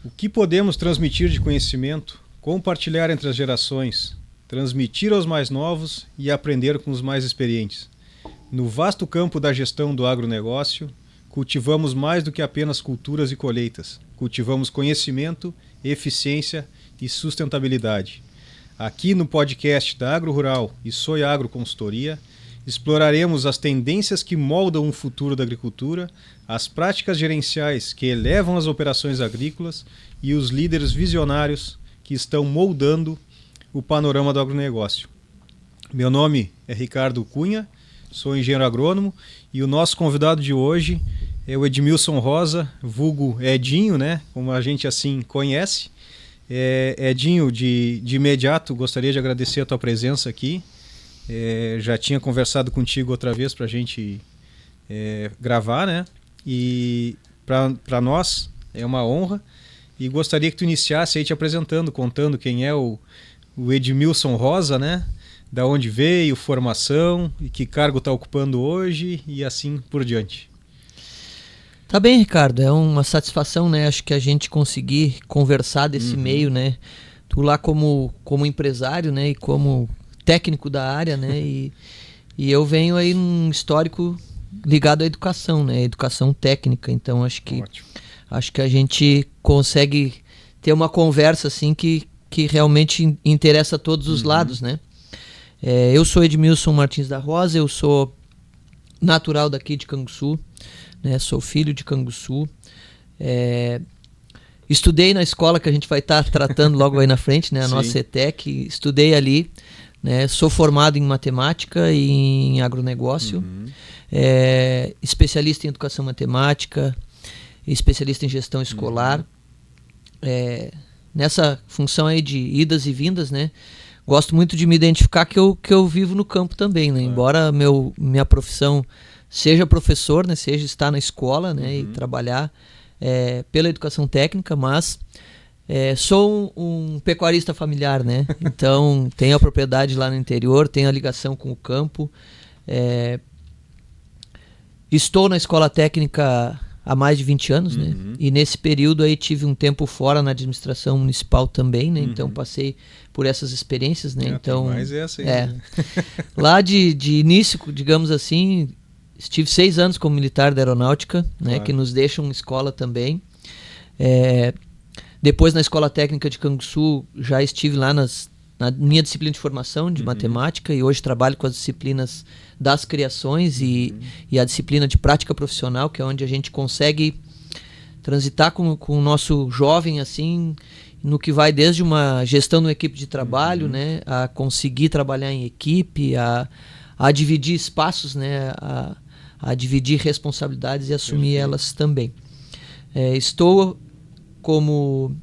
O que podemos transmitir de conhecimento, compartilhar entre as gerações, transmitir aos mais novos e aprender com os mais experientes? No vasto campo da gestão do agronegócio, cultivamos mais do que apenas culturas e colheitas. Cultivamos conhecimento, eficiência e sustentabilidade. Aqui no podcast da Agro Rural e Soy Agro Consultoria, exploraremos as tendências que moldam o futuro da agricultura, as práticas gerenciais que elevam as operações agrícolas e os líderes visionários que estão moldando o panorama do agronegócio. Meu nome é Ricardo Cunha, sou engenheiro agrônomo e o nosso convidado de hoje é o Edmilson Rosa, vulgo Edinho, né? Como a gente assim conhece. Edinho, de imediato gostaria de agradecer a tua presença aqui. Já tinha conversado contigo outra vez para a gente gravar, né? E para nós é uma honra. E gostaria que tu iniciasse aí te apresentando, contando quem é o Edmilson Rosa, né? Da onde veio, formação, e que cargo está ocupando hoje e assim por diante. Tá bem, Ricardo, é uma satisfação, né? Acho que a gente conseguir conversar desse meio, né? Tu lá como empresário, né? E como técnico da área, né? E eu venho aí num histórico ligado à educação, né? Educação técnica. Então acho que a gente consegue ter uma conversa assim que realmente interessa a todos os lados, né? Eu sou Edmilson Martins da Rosa, eu sou natural daqui de Canguçu, né? Sou filho de Canguçu. Estudei na escola que a gente vai estar tratando logo aí na frente, né? A nossa ETEC, estudei ali. Né, sou formado em matemática e em agronegócio, especialista em educação matemática, especialista em gestão escolar. Nessa função aí de idas e vindas, né, gosto muito de me identificar que eu vivo no campo também, né, embora minha profissão seja professor, né, seja estar na escola, né, e trabalhar pela educação técnica, mas sou um pecuarista familiar, né? Então tenho a propriedade lá no interior, tenho a ligação com o campo. Estou na escola técnica há mais de 20 anos, né? E nesse período aí tive um tempo fora na administração municipal também, né? Então passei por essas experiências, né? Então, mais essa aí, né? Lá de início, digamos assim, estive 6 anos como militar da aeronáutica, né? Que nos deixa uma escola também. Depois, na Escola Técnica de Canguçu, já estive lá na minha disciplina de formação de matemática e hoje trabalho com as disciplinas das criações e a disciplina de prática profissional, que é onde a gente consegue transitar com o nosso jovem, assim, no que vai desde uma gestão de uma equipe de trabalho, né, a conseguir trabalhar em equipe, a dividir espaços, né, a dividir responsabilidades e assumir elas também. Estou como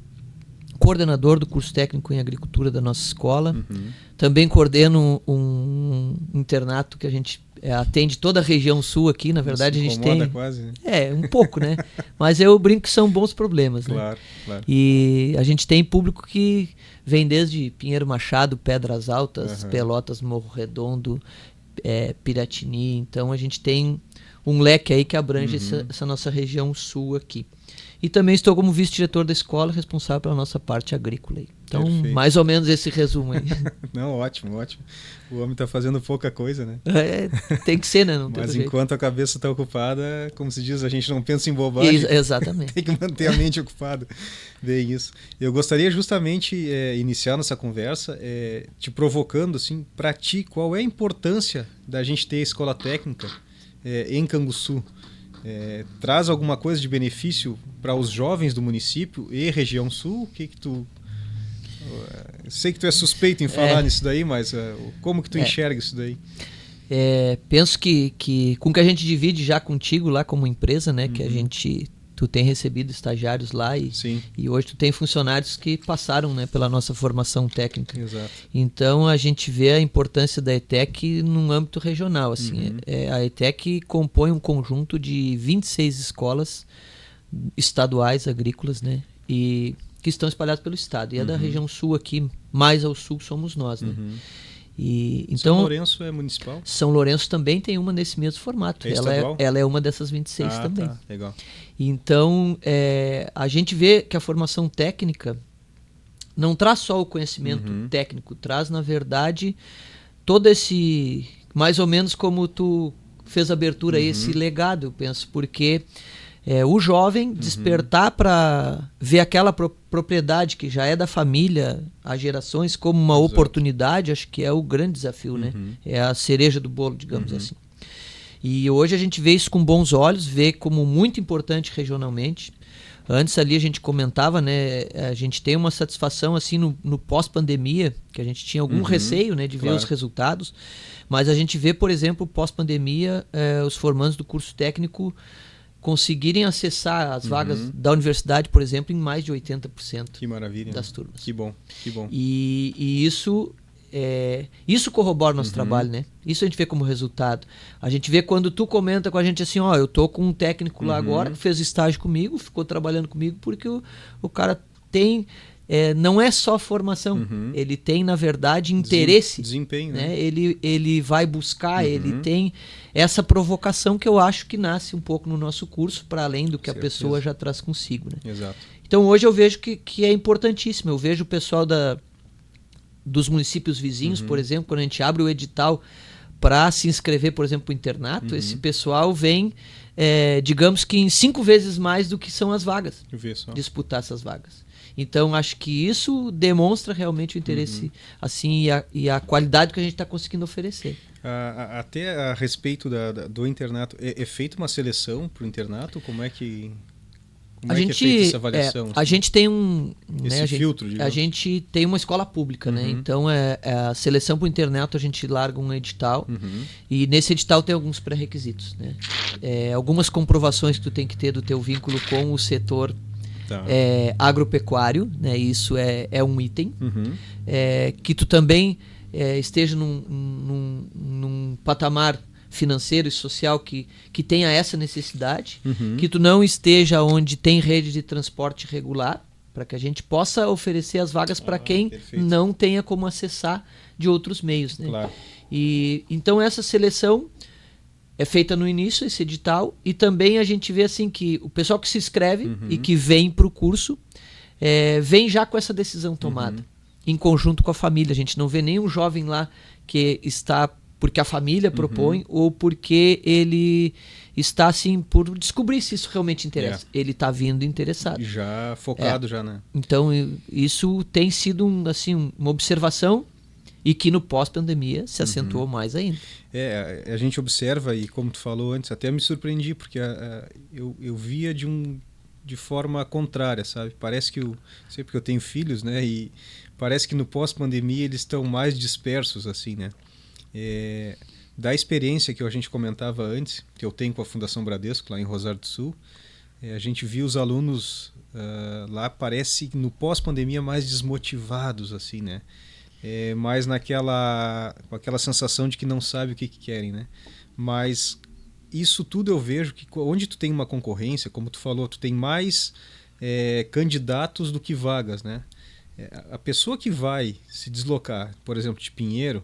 coordenador do curso técnico em agricultura da nossa escola. Também coordeno um internato que a gente atende toda a região sul aqui. Na verdade, a gente tem... quase, né? Um pouco, né? Mas eu brinco que são bons problemas, né? Claro. E a gente tem público que vem desde Pinheiro Machado, Pedras Altas, Pelotas, Morro Redondo, Piratini. Então a gente tem um leque aí que abrange essa nossa região sul aqui. E também estou como vice-diretor da escola, responsável pela nossa parte agrícola. Então, mais ou menos esse resumo aí. Não, ótimo. O homem está fazendo pouca coisa, né? Tem que ser, né? Não Mas tem enquanto a cabeça está ocupada, como se diz, a gente não pensa em bobagem. Exatamente. Tem que manter a mente ocupada. Bem isso. Eu gostaria justamente iniciar nossa conversa te provocando, assim, para ti, qual é a importância da gente ter a escola técnica em Canguçu? Traz alguma coisa de benefício para os jovens do município e região sul? O que tu... sei que tu é suspeito em falar nisso daí, mas como que tu enxerga isso daí? Penso que com o que a gente divide já contigo lá como empresa, né, que tu tem recebido estagiários lá e hoje tu tem funcionários que passaram, né, pela nossa formação técnica. Exato. Então a gente vê a importância da ETEC num âmbito regional. Assim, a ETEC compõe um conjunto de 26 escolas estaduais agrícolas, né, e que estão espalhadas pelo estado. E da região sul aqui, mais ao sul somos nós, né? E, então, São Lourenço é municipal? São Lourenço também tem uma nesse mesmo formato. Ela é uma dessas 26 também. Tá, legal. Então, a gente vê que a formação técnica não traz só o conhecimento técnico, traz, na verdade, todo esse, mais ou menos como tu fez a abertura, esse legado, eu penso, porque o jovem despertar para ver aquela propriedade que já é da família há gerações como uma oportunidade, acho que é o grande desafio, né? É a cereja do bolo, digamos assim. E hoje a gente vê isso com bons olhos, vê como muito importante regionalmente. Antes ali a gente comentava, né? A gente tem uma satisfação assim no pós-pandemia, que a gente tinha algum receio, né, de ver os resultados, mas a gente vê, por exemplo, pós-pandemia, os formandos do curso técnico conseguirem acessar as vagas da universidade, por exemplo, em mais de 80% que maravilha, das turmas. Que bom, que bom. E isso corrobora o nosso trabalho, né? Isso a gente vê como resultado. A gente vê quando tu comenta com a gente assim, ó, eu tô com um técnico lá agora que fez estágio comigo, ficou trabalhando comigo, porque o cara tem... não é só formação, ele tem, na verdade, interesse. Desempenho, né? Ele vai buscar, ele tem essa provocação que eu acho que nasce um pouco no nosso curso, para além do que a pessoa já traz consigo. Né? Exato. Então hoje eu vejo que é importantíssimo. Eu vejo o pessoal dos municípios vizinhos, por exemplo, quando a gente abre o edital para se inscrever, por exemplo, para o internato, esse pessoal vem, digamos que em 5 vezes mais do que são as vagas, disputar essas vagas. Então, acho que isso demonstra realmente o interesse assim, e a qualidade que a gente está conseguindo oferecer. Até a respeito do internato, é feita uma seleção para o internato? Como é que é feita essa avaliação? A gente tem esse filtro, digamos. A gente tem uma escola pública, né? Então, a seleção para o internato, a gente larga um edital, e nesse edital tem alguns pré-requisitos, né? Algumas comprovações que tu tem que ter do teu vínculo com o setor agropecuário, né? Isso é um item. Que tu também esteja num patamar financeiro e social que tenha essa necessidade, que tu não esteja onde tem rede de transporte regular, para que a gente possa oferecer as vagas para quem não tenha como acessar de outros meios. Né? Claro. E então essa seleção é feita no início, esse edital, e também a gente vê assim que o pessoal que se inscreve e que vem para o curso vem já com essa decisão tomada, em conjunto com a família. A gente não vê nenhum jovem lá que está porque a família propõe ou porque ele está assim por descobrir se isso realmente interessa. Ele está vindo interessado. Já focado já, né? Então isso tem sido uma observação e que no pós-pandemia se acentuou mais ainda. A gente observa, e como tu falou antes, até me surpreendi, porque eu via de forma contrária, sabe? Parece que sei porque eu tenho filhos, né? E parece que no pós-pandemia eles estão mais dispersos, assim, né? Da experiência que a gente comentava antes, que eu tenho com a Fundação Bradesco, lá em Rosário do Sul, a gente viu os alunos lá, parece no pós-pandemia, mais desmotivados, assim, né? Mais com aquela sensação de que não sabe o que querem, né? Mas isso tudo eu vejo que onde tu tem uma concorrência, como tu falou, tu tem mais candidatos do que vagas, né? A pessoa que vai se deslocar, por exemplo, de Pinheiro,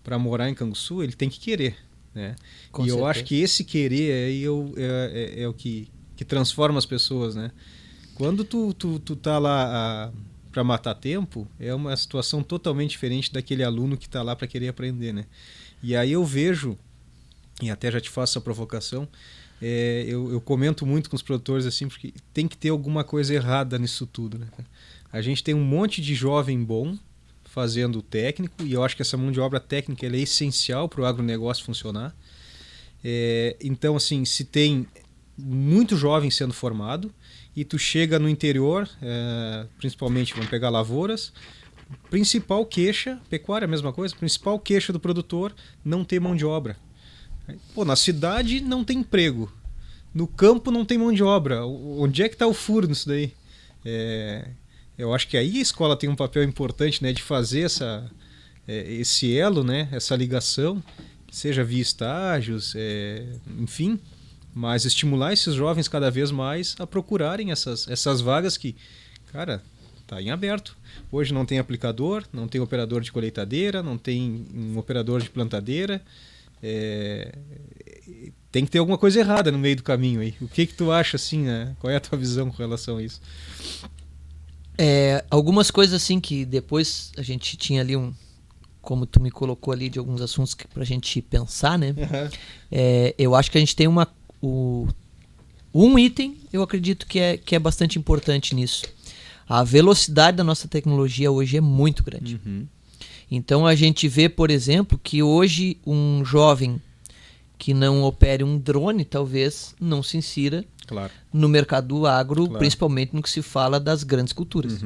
para morar em Canguçu, ele tem que querer, né? Com e certeza. Eu acho que esse querer é o que transforma as pessoas, né? Quando tu tá lá para matar tempo, é uma situação totalmente diferente daquele aluno que está lá para querer aprender, né? E aí eu vejo, e até já te faço a provocação, eu comento muito com os produtores assim, porque tem que ter alguma coisa errada nisso tudo, né? A gente tem um monte de jovem bom fazendo técnico, e eu acho que essa mão de obra técnica ela é essencial para o agronegócio funcionar. Então, assim, se tem muito jovem sendo formado, e tu chega no interior, principalmente, vamos pegar lavouras, principal queixa, pecuária é a mesma coisa, principal queixa do produtor, não ter mão de obra. Pô, na cidade não tem emprego, no campo não tem mão de obra, onde é que está o furo nisso daí? Eu acho que aí a escola tem um papel importante, né, de fazer esse elo, né, essa ligação, seja via estágios, enfim, mas estimular esses jovens cada vez mais a procurarem essas vagas que, cara, Tá em aberto. Hoje não tem aplicador, não tem operador de colheitadeira, não tem um operador de plantadeira. Tem que ter alguma coisa errada no meio do caminho aí. O que tu acha, assim, né? Qual é a tua visão com relação a isso? Algumas coisas assim que depois a gente tinha ali como tu me colocou ali, de alguns assuntos pra gente pensar, né? Eu acho que a gente tem um item, eu acredito que é bastante importante nisso. A velocidade da nossa tecnologia hoje é muito grande. Então a gente vê, por exemplo, que hoje um jovem que não opere um drone talvez não se insira no mercado do agro, principalmente no que se fala das grandes culturas.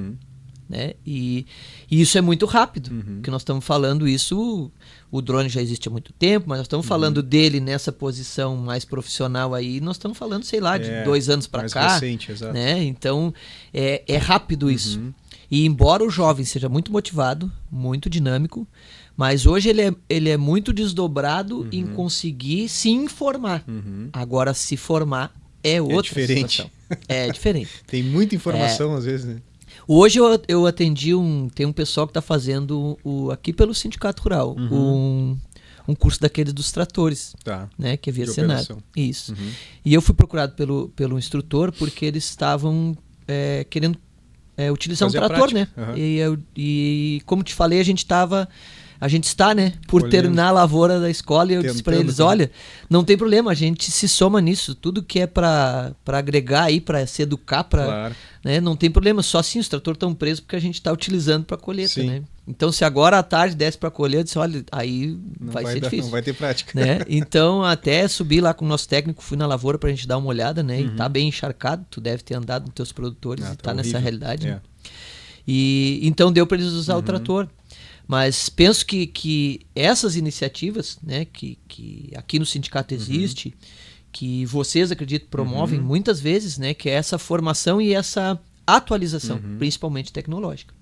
Né? E isso é muito rápido, porque nós estamos falando isso, o drone já existe há muito tempo, mas nós estamos falando dele nessa posição mais profissional aí, nós estamos falando, sei lá, de 2 anos para cá. Recente, exato. Né? Então é rápido isso. E embora o jovem seja muito motivado, muito dinâmico, mas hoje ele é muito desdobrado em conseguir se informar. Agora, se formar é outra situação. É diferente. Tem muita informação às vezes, né? Hoje eu atendi tem um pessoal que está fazendo aqui pelo Sindicato Rural um curso daqueles dos tratores, né, que é via Senado. Isso. E eu fui procurado pelo instrutor porque eles estavam querendo utilizar fazer um trator, né? E como te falei, a gente está, né, por terminar a lavoura da escola, e eu disse para eles, olha, não tem problema, a gente se soma nisso, tudo que é para agregar aí, para se educar, né, não tem problema, só assim os tratores estão presos porque a gente está utilizando para colheita, né? Então se agora à tarde desce para colher, eu disse, olha, aí vai ser difícil. Não vai ter prática. Né? Então até subi lá com o nosso técnico, fui na lavoura para a gente dar uma olhada, né? E tá bem encharcado, tu deve ter andado nos teus produtores e tá nessa realidade. Né? E então deu para eles usar o trator. Mas penso que essas iniciativas, né, que aqui no sindicato existe, que vocês, acredito, promovem muitas vezes, né, que é essa formação e essa atualização, principalmente tecnológica.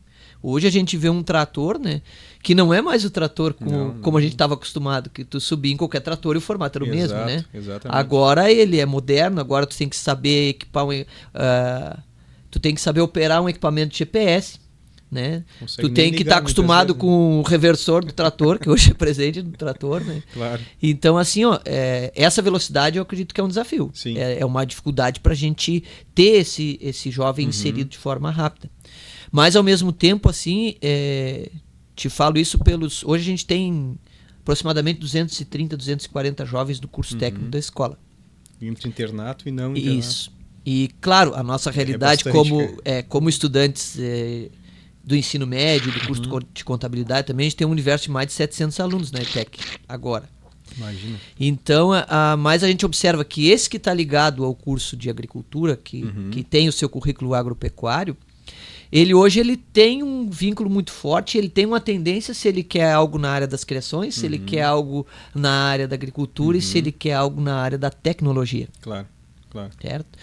Hoje a gente vê um trator, né, que não é mais o trator como a gente estava acostumado, que tu subia em qualquer trator e o formato era o mesmo, né? Exatamente. Agora ele é moderno, agora tu tem que saber equipar tu tem que saber operar um equipamento de GPS. Né? Tu tem que estar acostumado com o reversor do trator, que hoje é presente no trator, né? Claro. Então, assim, essa velocidade eu acredito que é um desafio. É uma dificuldade para a gente ter esse jovem inserido de forma rápida. Mas, ao mesmo tempo, assim, te falo isso hoje a gente tem aproximadamente 230, 240 jovens do curso técnico da escola. Entre internato e não internato. Isso. E, claro, a nossa realidade como estudantes do ensino médio, do curso de contabilidade também, a gente tem um universo de mais de 700 alunos na ETEC agora. Imagina. Então, mas a gente observa que esse que está ligado ao curso de agricultura, que tem o seu currículo agropecuário, hoje ele tem um vínculo muito forte, ele tem uma tendência, se ele quer algo na área das criações, se ele quer algo na área da agricultura e se ele quer algo na área da tecnologia. Claro. Certo?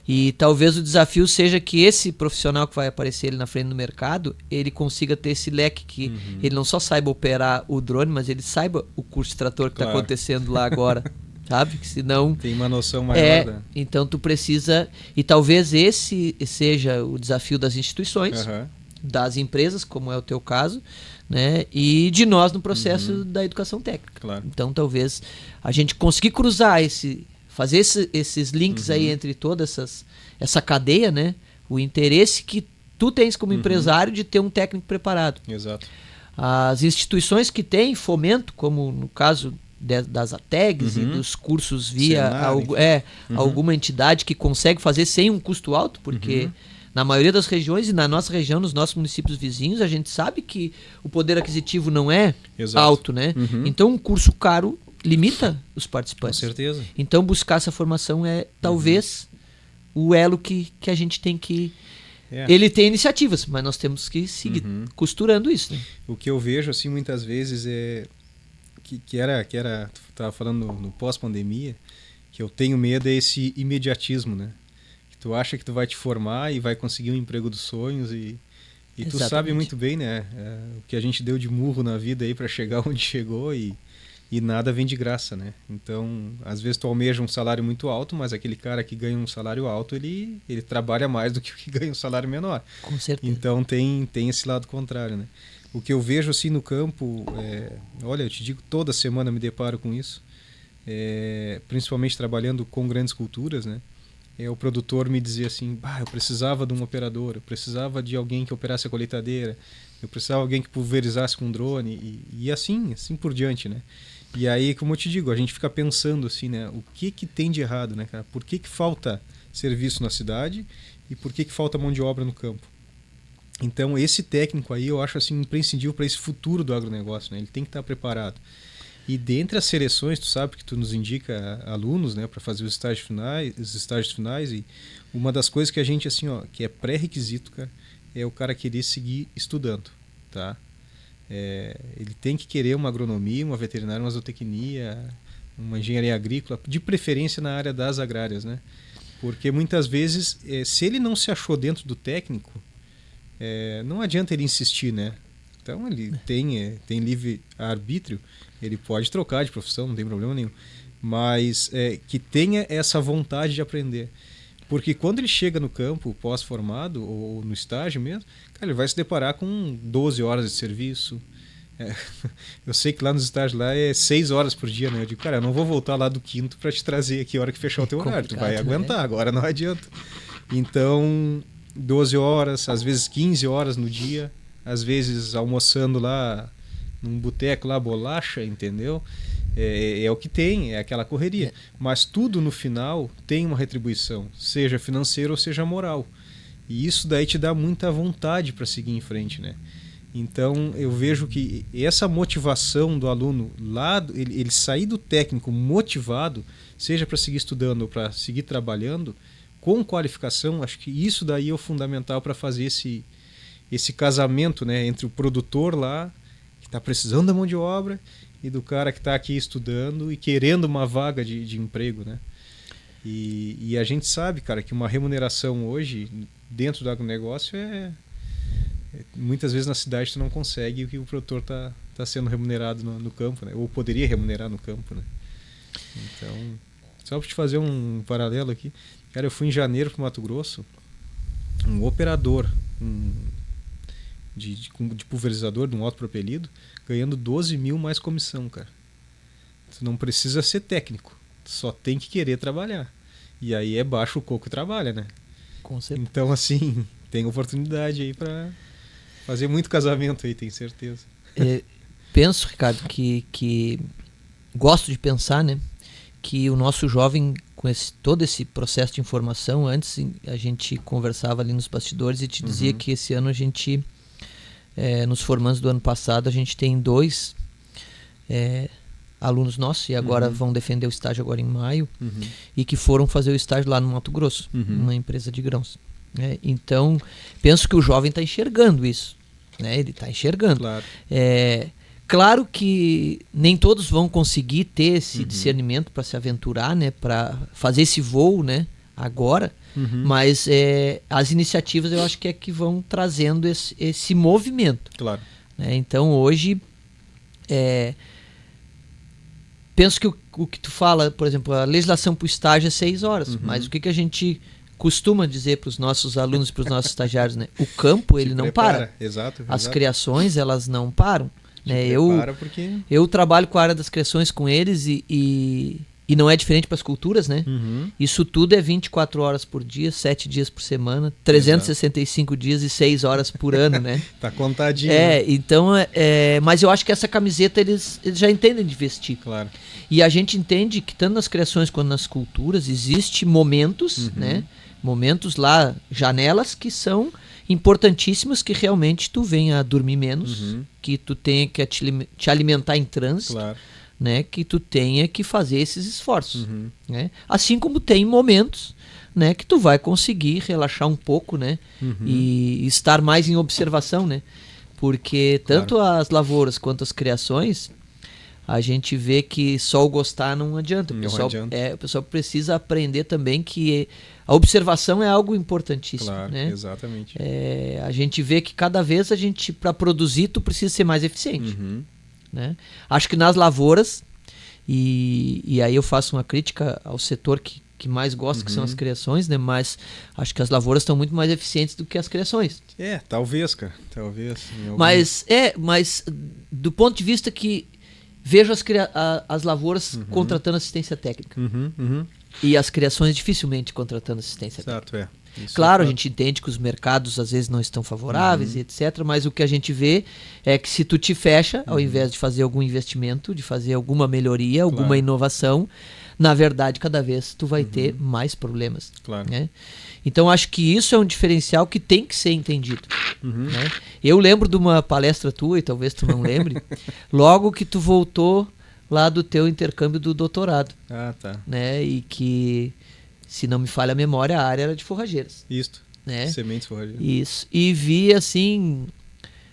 E talvez o desafio seja que esse profissional que vai aparecer ali na frente do mercado, ele consiga ter esse leque, que ele não só saiba operar o drone, mas ele saiba o curso de trator que está acontecendo lá agora, sabe? Que senão tem uma noção maior. Então tu precisa, e talvez esse seja o desafio das instituições, das empresas, como é o teu caso, né? E de nós no processo da educação técnica. Claro. Então talvez a gente conseguir cruzar fazer esses links aí entre toda essa cadeia, né? O interesse que tu tens como empresário de ter um técnico preparado. Exato. As instituições que têm fomento, como no caso das ATEGs e dos cursos via alguma entidade que consegue fazer sem um custo alto, porque na maioria das regiões e na nossa região, nos nossos municípios vizinhos, a gente sabe que o poder aquisitivo não é alto, né? Então um curso caro limita os participantes. Com certeza. Então buscar essa formação é talvez o elo que a gente tem que... Ele tem iniciativas, mas nós temos que seguir costurando isso. Né? O que eu vejo assim muitas vezes é que era tu estava falando no pós-pandemia, que eu tenho medo é esse imediatismo, né? Que tu acha que tu vai te formar e vai conseguir um emprego dos sonhos e tu sabe muito bem, né? O que a gente deu de murro na vida aí para chegar onde chegou e E nada vem de graça, né? Então, às vezes tu almeja um salário muito alto, mas aquele cara que ganha um salário alto, ele trabalha mais do que o que ganha um salário menor. Com certeza. Então tem esse lado contrário, né? O que eu vejo assim no campo, olha, eu te digo, toda semana me deparo com isso, principalmente trabalhando com grandes culturas, né? O produtor me dizia assim, eu precisava de um operador, eu precisava de alguém que operasse a colheitadeira, eu precisava de alguém que pulverizasse com drone e assim por diante, né? E aí, como eu te digo, a gente fica pensando assim, né? O que tem de errado, né, cara? Por que falta serviço na cidade e por que falta mão de obra no campo? Então, esse técnico aí eu acho assim imprescindível para esse futuro do agronegócio, né? Ele tem que estar preparado. E dentre as seleções, tu sabe que tu nos indica alunos, né, para fazer os estágios finais, e uma das coisas que a gente assim, ó, que é pré-requisito, cara, é o cara querer seguir estudando, tá? Ele tem que querer uma agronomia, uma veterinária, uma zootecnia, uma engenharia agrícola, de preferência na área das agrárias, né? Porque muitas vezes, se ele não se achou dentro do técnico, não adianta ele insistir, né? Então ele tem livre arbítrio, ele pode trocar de profissão, não tem problema nenhum, mas que tenha essa vontade de aprender. Porque quando ele chega no campo, pós-formado, ou no estágio mesmo, cara, ele vai se deparar com 12 horas de serviço. Eu sei que lá nos estágios lá é 6 horas por dia, né? Eu digo, cara, eu não vou voltar lá do quinto para te trazer aqui a hora que fechar o teu horário. Tu vai aguentar, agora não adianta. Então, 12 horas, às vezes 15 horas no dia, às vezes almoçando lá num boteco lá, bolacha, entendeu? É o que tem, é aquela correria. Mas tudo no final tem uma retribuição, seja financeira ou seja moral. E isso daí te dá muita vontade para seguir em frente, né? Então eu vejo que essa motivação do aluno lá, ele sair do técnico motivado, seja para seguir estudando ou para seguir trabalhando, com qualificação, acho que isso daí é o fundamental para fazer esse casamento, né, entre o produtor lá, que está precisando da mão de obra, e do cara que está aqui estudando e querendo uma vaga de emprego, né? E a gente sabe, cara, que uma remuneração hoje dentro do agronegócio muitas vezes na cidade tu não consegue o que o produtor tá sendo remunerado no campo, né? Ou poderia remunerar no campo, né? Então, só para te fazer um paralelo aqui, cara, eu fui em janeiro para o Mato Grosso, um operador de pulverizador, de um autopropelido, ganhando 12 mil mais comissão, cara. Tu não precisa ser técnico, tu só tem que querer trabalhar. E aí baixa o coco e trabalha, né? Com certeza. Então, assim, tem oportunidade aí para fazer muito casamento aí, tenho certeza. Penso, Ricardo, que gosto de pensar, né, que o nosso jovem, com todo esse processo de informação, antes a gente conversava ali nos bastidores e te dizia que esse ano a gente, nos formandos do ano passado, a gente tem 2 alunos nossos, e agora vão defender o estágio agora em maio, e que foram fazer o estágio lá no Mato Grosso, numa empresa de grãos. Então, penso que o jovem está enxergando isso, né? Ele está enxergando. Claro. Claro que nem todos vão conseguir ter esse discernimento para se aventurar, né? Para fazer esse voo, né? Agora, mas as iniciativas eu acho que que vão trazendo esse movimento. Claro. Né? Então, hoje, penso que o que tu fala, por exemplo, a legislação para o estágio é 6 horas, mas o que a gente costuma dizer para os nossos alunos, para os nossos estagiários, né? O campo, ele não para. Exato. As criações, elas não param. Né? Eu trabalho com a área das criações com eles e não é diferente para as culturas, né? Isso tudo é 24 horas por dia, 7 dias por semana, 365 dias e 6 horas por ano, né? Tá contadinho. Então, mas eu acho que essa camiseta eles já entendem de vestir. Claro. E a gente entende que tanto nas criações quanto nas culturas existem momentos, né? Momentos lá, janelas que são importantíssimas, que realmente tu venha a dormir menos, que tu tenha que te alimentar em trânsito, claro, né? Que tu tenha que fazer esses esforços, né? Assim como tem momentos, né, que tu vai conseguir relaxar um pouco, né? E estar mais em observação, né? Porque tanto as lavouras quanto as criações, a gente vê que só o gostar não adianta. O pessoal precisa aprender também que a observação é algo importantíssimo. Claro, né? Exatamente. A gente vê que cada vez para produzir, tu precisa ser mais eficiente. Né? Acho que nas lavouras E aí eu faço uma crítica ao setor que mais gosta, que são as criações, né? Mas acho que as lavouras estão muito mais eficientes do que as criações. Talvez, cara. Talvez. Mas do ponto de vista que vejo as lavouras contratando assistência técnica. E as criações dificilmente contratando assistência técnica. Exato, Isso claro, a gente entende que os mercados às vezes não estão favoráveis e etc. Mas o que a gente vê é que se tu te fecha, ao invés de fazer algum investimento, de fazer alguma melhoria, alguma inovação, na verdade, cada vez tu vai ter mais problemas. Claro. Né? Então, acho que isso é um diferencial que tem que ser entendido. Né? Eu lembro de uma palestra tua, e talvez tu não lembre, logo que tu voltou lá do teu intercâmbio do doutorado. Tá. Né? E que, se não me falha a memória, a área era de forrageiras. Isso. Né? Sementes forrageiras. Isso. E vi, assim,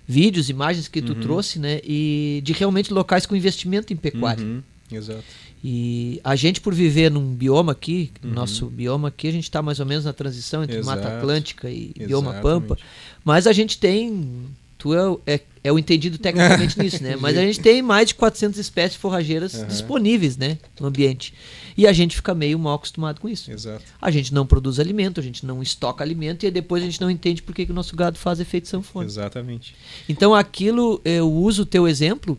vídeos, imagens que tu trouxe, né? E de realmente locais com investimento em pecuária. Exato. E a gente, por viver num bioma aqui, nosso bioma aqui, a gente está mais ou menos na transição entre Mata Atlântica e bioma Pampa, mas a gente tem, tu é o entendido tecnicamente nisso, né? Mas a gente tem mais de 400 espécies forrageiras disponíveis, né, no ambiente. E a gente fica meio mal acostumado com isso. Exato. A gente não produz alimento, a gente não estoca alimento e depois a gente não entende por que o nosso gado faz efeito sanfona. Exatamente. Então aquilo, eu uso o teu exemplo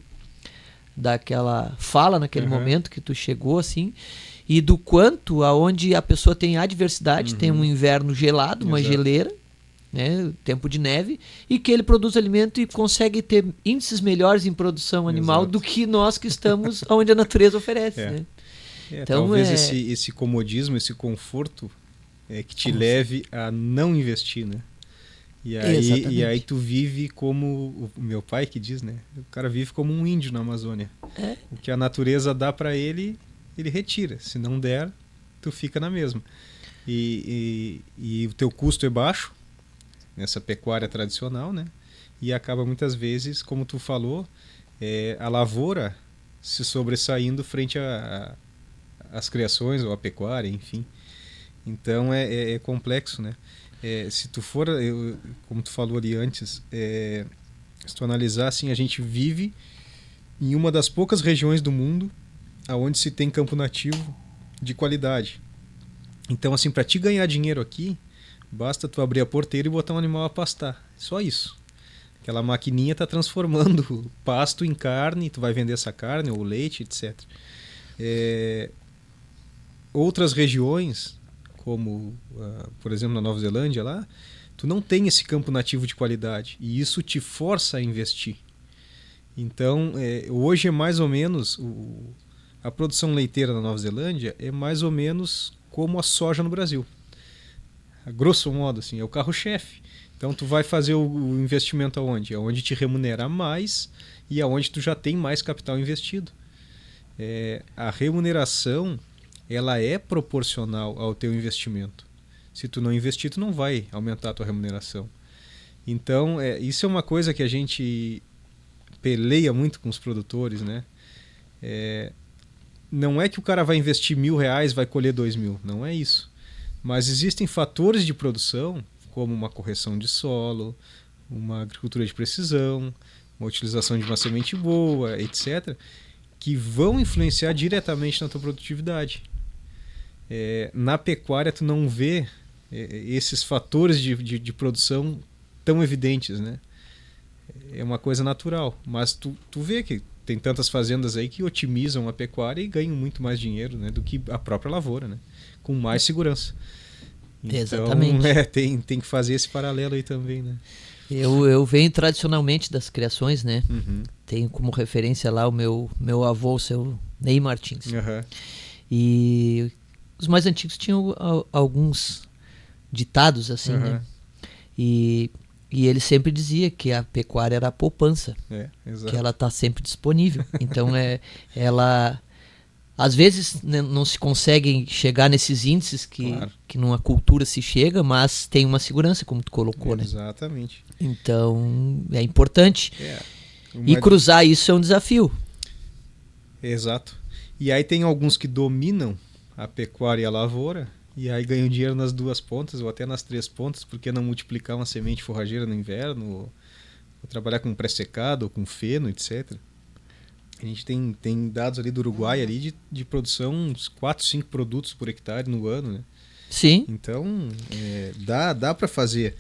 daquela fala naquele momento que tu chegou assim, e do quanto aonde a pessoa tem adversidade, tem um inverno gelado, uma geleira, né, tempo de neve, e que ele produz alimento e consegue ter índices melhores em produção animal do que nós que estamos onde a natureza oferece. Né? Então, talvez esse comodismo, esse conforto que te leve a não investir, né? E aí tu vive como o meu pai que diz, né? O cara vive como um índio na Amazônia. O que a natureza dá para ele, ele retira. Se não der, tu fica na mesma. E o teu custo é baixo nessa pecuária tradicional, né? E acaba muitas vezes, como tu falou, a lavoura se sobressaindo frente às criações ou à pecuária, enfim. Então é complexo, né? Se tu for, como tu falou ali antes, se tu analisar, assim, a gente vive em uma das poucas regiões do mundo onde se tem campo nativo de qualidade. Então, assim, para te ganhar dinheiro aqui, basta tu abrir a porteira e botar um animal a pastar. Só isso. Aquela maquininha está transformando pasto em carne, tu vai vender essa carne ou leite, etc. Outras regiões, como, por exemplo, na Nova Zelândia, lá, tu não tem esse campo nativo de qualidade e isso te força a investir. Então, hoje é mais ou menos, a produção leiteira na Nova Zelândia é mais ou menos como a soja no Brasil. A grosso modo, assim, é o carro-chefe. Então, tu vai fazer o investimento aonde? Aonde te remunera mais e aonde tu já tem mais capital investido. A remuneração, ela é proporcional ao teu investimento. Se tu não investir, tu não vai aumentar a tua remuneração. Então, isso é uma coisa que a gente peleia muito com os produtores, né? Não é que o cara vai investir R$1.000, vai colher 2.000. Não é isso. Mas existem fatores de produção, como uma correção de solo, uma agricultura de precisão, uma utilização de uma semente boa, etc., que vão influenciar diretamente na tua produtividade. Na pecuária tu não vê esses fatores de produção tão evidentes, né? É uma coisa natural, mas tu vê que tem tantas fazendas aí que otimizam a pecuária e ganham muito mais dinheiro, né, do que a própria lavoura, né? Com mais segurança. Então, exatamente. Tem que fazer esse paralelo aí também, né? Eu venho tradicionalmente das criações, né? Tenho como referência lá o meu avô, o seu Ney Martins. E os mais antigos tinham alguns ditados assim, né? E ele sempre dizia que a pecuária era a poupança, que ela está sempre disponível. Então ela às vezes, né, não se consegue chegar nesses índices que numa cultura se chega, mas tem uma segurança, como tu colocou, né? Exatamente. Então é importante. E cruzar isso é um desafio. Exato. E aí tem alguns que dominam a pecuária e a lavoura, e aí ganham dinheiro nas duas pontas, ou até nas três pontas, porque não multiplicar uma semente forrageira no inverno, ou trabalhar com pré-secado, ou com feno, etc. A gente tem dados ali do Uruguai ali de produção, uns 4, 5 produtos por hectare no ano, né? Sim. Então, dá para fazer.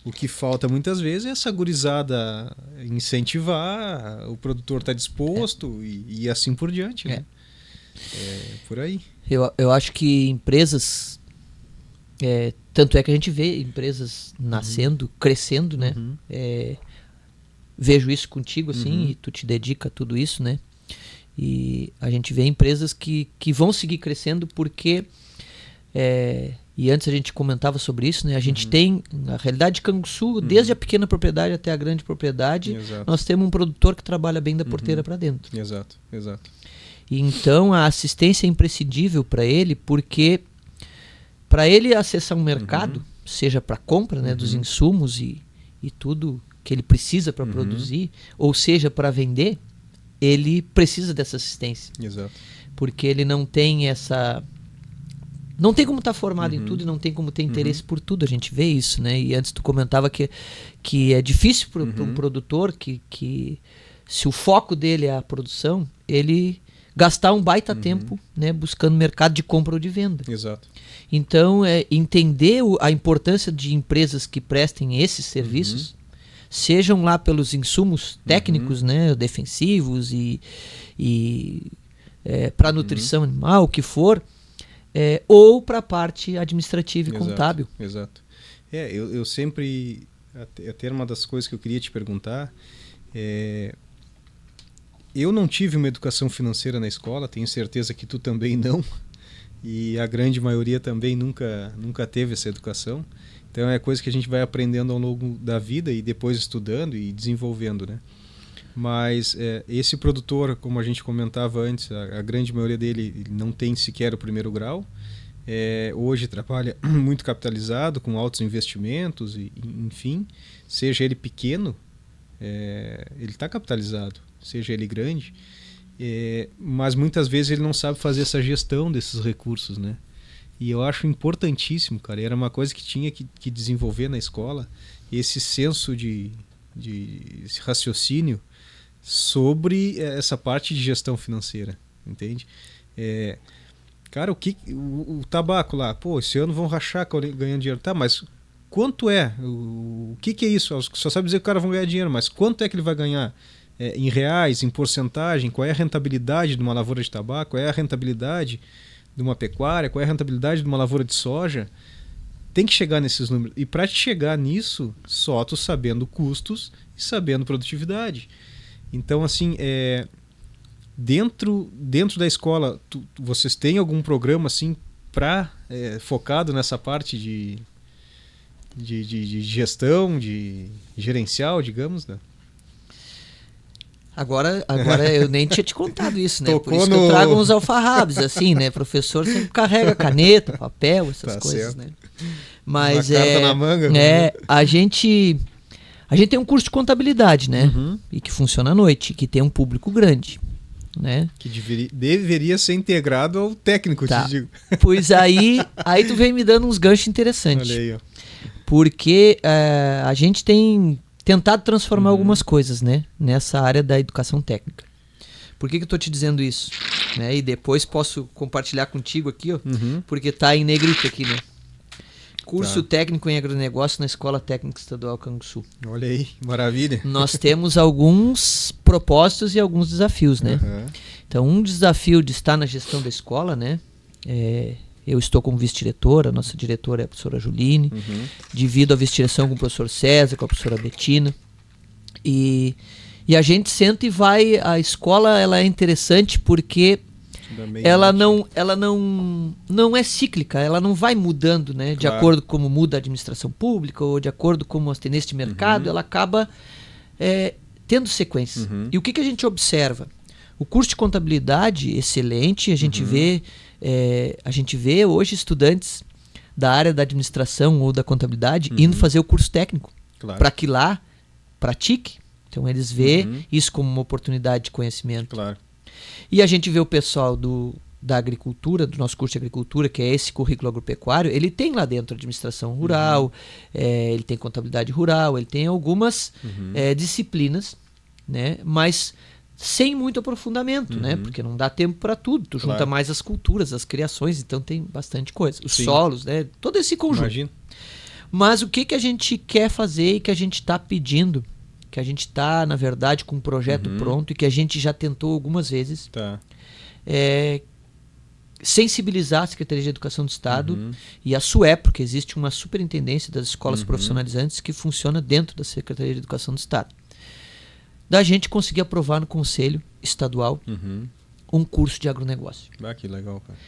O que falta muitas vezes é essa gurizada incentivar, o produtor estar disposto e assim por diante, né? Por aí. Eu acho que empresas... tanto é que a gente vê empresas nascendo, crescendo, né? Vejo isso contigo, assim, e tu te dedica a tudo isso, né? E a gente vê empresas que vão seguir crescendo porque... e antes a gente comentava sobre isso, né? A gente tem, na realidade, de Canguçu, desde a pequena propriedade até a grande propriedade, nós temos um produtor que trabalha bem da porteira para dentro. Exato. E então a assistência é imprescindível para ele, porque para ele acessar um mercado, seja para compra, né, dos insumos e tudo que ele precisa para produzir, ou seja, para vender, ele precisa dessa assistência. Exato. Porque ele não tem essa... Não tem como estar formado em tudo e não tem como ter interesse por tudo. A gente vê isso, né? E antes tu comentava que é difícil para um produtor que se o foco dele é a produção, ele gastar um baita tempo, né, buscando mercado de compra ou de venda. Exato. Então, entender a importância de empresas que prestem esses serviços, sejam lá pelos insumos técnicos, né, defensivos e para nutrição animal, o que for, ou para a parte administrativa e contábil. Exato. Eu sempre, até uma das coisas que eu queria te perguntar, eu não tive uma educação financeira na escola, tenho certeza que tu também não, e a grande maioria também nunca teve essa educação. Então é coisa que a gente vai aprendendo ao longo da vida e depois estudando e desenvolvendo, né? Mas esse produtor, como a gente comentava antes, a grande maioria dele não tem sequer o primeiro grau. Hoje trabalha muito capitalizado, com altos investimentos, enfim, seja ele pequeno, ele está capitalizado, seja ele grande, mas muitas vezes ele não sabe fazer essa gestão desses recursos, né? E eu acho importantíssimo, cara, era uma coisa que tinha que desenvolver na escola, esse senso esse raciocínio sobre essa parte de gestão financeira, entende? Cara, o tabaco lá, pô, esse ano vão rachar ganhando dinheiro, tá, mas quanto é? O que é isso? Só sabe dizer que o cara vai ganhar dinheiro, mas quanto é que ele vai ganhar? Em reais, em porcentagem? Qual é a rentabilidade de uma lavoura de tabaco? Qual é a rentabilidade de uma pecuária? Qual é a rentabilidade de uma lavoura de soja? Tem que chegar nesses números. E para te chegar nisso, só tu sabendo custos e sabendo produtividade. Então, assim, dentro da escola, vocês têm algum programa assim focado nessa parte de gestão, de gerencial, digamos, né? Agora eu nem tinha te contado isso, né? Por isso que eu trago uns alfarrábios, assim, né? Professor sempre carrega caneta, papel, essas coisas, certo, né? Mas uma carta na manga, a gente tem um curso de contabilidade, né? E que funciona à noite, que tem um público grande, né? Que deveria ser integrado ao técnico, tá. Te digo. Pois aí tu vem me dando uns ganchos interessantes. Olha aí, ó. Porque a gente tem tentado transformar algumas coisas, né, nessa área da educação técnica. Por que eu estou te dizendo isso? Né? E depois posso compartilhar contigo aqui, ó, porque tá em negrito aqui, né? Curso técnico em agronegócio na Escola Técnica Estadual Canguçu. Olha aí, maravilha. Nós temos alguns propósitos e alguns desafios, né? Então, um desafio de estar na gestão da escola, né? Eu estou como vice-diretora, a nossa diretora é a professora Juline, divido a vice-direção com o professor César, com a professora Betina, e a gente senta e vai. A escola ela é interessante porque ela não é cíclica, ela não vai mudando, né, de acordo com como muda a administração pública ou de acordo com as tendências de mercado, ela acaba tendo sequências. E o que a gente observa? O curso de contabilidade, excelente, a gente vê hoje estudantes da área da administração ou da contabilidade indo fazer o curso técnico, para que lá pratique. Então eles veem isso como uma oportunidade de conhecimento. Claro. E a gente vê o pessoal da agricultura, do nosso curso de agricultura, que é esse currículo agropecuário, ele tem lá dentro administração rural, ele tem contabilidade rural, ele tem algumas disciplinas, né? Mas sem muito aprofundamento, né? Porque não dá tempo para tudo. Tu junta mais as culturas, as criações, então tem bastante coisa. Os solos, né? Todo esse conjunto. Imagino. Mas o que a gente quer fazer e que a gente está pedindo, que a gente está, na verdade, com um projeto pronto e que a gente já tentou algumas vezes, é sensibilizar a Secretaria de Educação do Estado e a SUE, porque existe uma superintendência das escolas profissionalizantes que funciona dentro da Secretaria de Educação do Estado. Da gente conseguir aprovar no Conselho Estadual um curso de agronegócio. Ah, que legal, cara.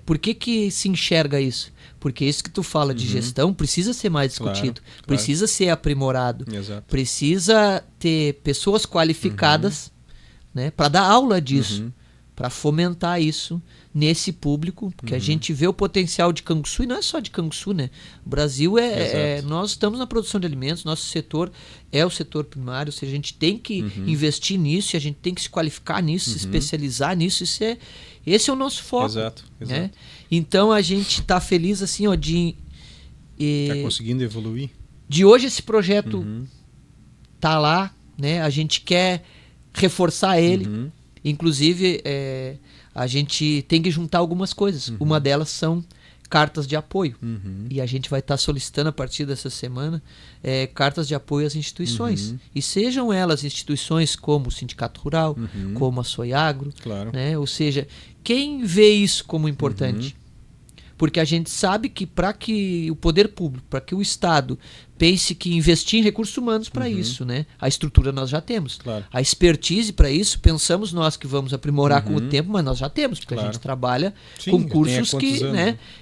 Por que se enxerga isso? Porque isso que tu fala de gestão precisa ser mais discutido, precisa ser aprimorado, precisa ter pessoas qualificadas, né, para dar aula disso, para fomentar isso nesse público, porque a gente vê o potencial de Canguçu, e não é só de Canguçu, né? O Brasil nós estamos na produção de alimentos, nosso setor é o setor primário, ou seja, a gente tem que investir nisso, e a gente tem que se qualificar nisso, se especializar nisso, esse é o nosso foco. Exato. Né? Então a gente está feliz assim, ó, Tá conseguindo evoluir? De hoje esse projeto tá lá, né? A gente quer reforçar ele. Inclusive, a gente tem que juntar algumas coisas. Uma delas são cartas de apoio. E a gente vai estar solicitando a partir dessa semana cartas de apoio às instituições. E sejam elas instituições como o Sindicato Rural, como a Soiagro, né? Ou seja, quem vê isso como importante? Porque a gente sabe que para que o poder público, para que o Estado pense que investir em recursos humanos para isso, né? A estrutura nós já temos. A expertise para isso, pensamos nós que vamos aprimorar com o tempo, mas nós já temos, porque a gente trabalha com cursos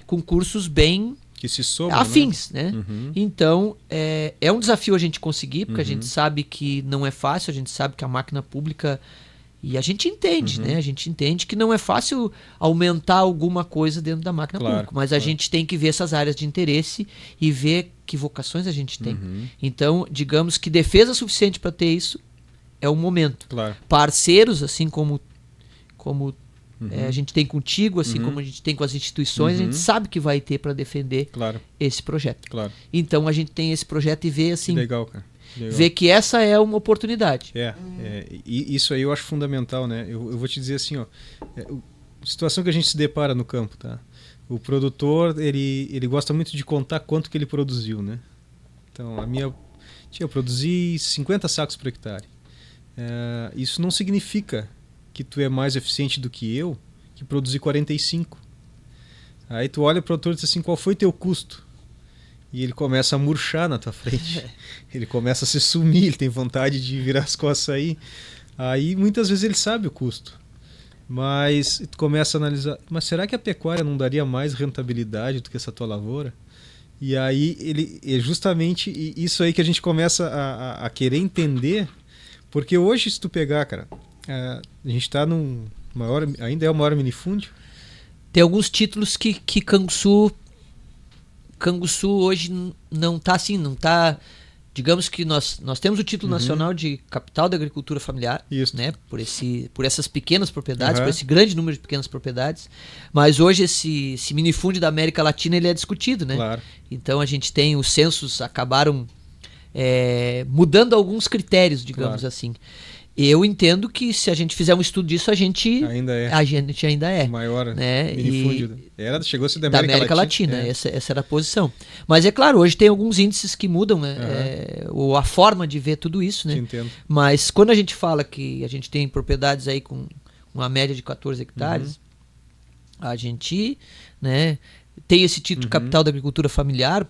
com cursos bem que se somam, afins, né? Então, é um desafio a gente conseguir, porque a gente sabe que não é fácil, a gente sabe que a máquina pública... E a gente entende, né? A gente entende que não é fácil aumentar alguma coisa dentro da máquina pública, mas a gente tem que ver essas áreas de interesse e ver que vocações a gente tem. Então, digamos que defesa suficiente para ter isso é o momento. Parceiros, assim como a gente tem contigo, assim como a gente tem com as instituições, a gente sabe que vai ter para defender esse projeto. Então, a gente tem esse projeto e vê assim... Que legal, cara. Ver que essa é uma oportunidade. E isso aí eu acho fundamental, né? Eu vou te dizer assim, ó, situação que a gente se depara no campo, tá? O produtor, ele gosta muito de contar quanto que ele produziu, né? Então, eu produzi 50 sacos por hectare. Isso não significa que tu é mais eficiente do que eu, que produzi 45. Aí tu olha o produtor e diz assim, qual foi teu custo? E ele começa a murchar na tua frente. Ele começa a se sumir, ele tem vontade de virar as costas aí. Aí muitas vezes ele sabe o custo. Mas tu começa a analisar, mas será que a pecuária não daria mais rentabilidade do que essa tua lavoura? E aí é justamente isso aí que a gente começa a querer entender. Porque hoje, se tu pegar, cara, a gente está ainda é o maior minifúndio. Tem alguns títulos que Canguçu hoje não está assim, não está... Digamos que nós temos o título nacional de capital da agricultura familiar, né? Por essas pequenas propriedades, por esse grande número de pequenas propriedades. Mas hoje esse minifúndio da América Latina ele é discutido, né? Então a gente tem, os censos acabaram mudando alguns critérios, digamos assim. Eu entendo que se a gente fizer um estudo disso, a gente ainda é. O maior, né? minifúndio. Chegou a ser da América Latina. Essa era a posição. Mas é claro, hoje tem alguns índices que mudam, né? Ou a forma de ver tudo isso, né? Entendo. Mas quando a gente fala que a gente tem propriedades aí com uma média de 14 hectares, a gente, né, tem esse título de capital da agricultura familiar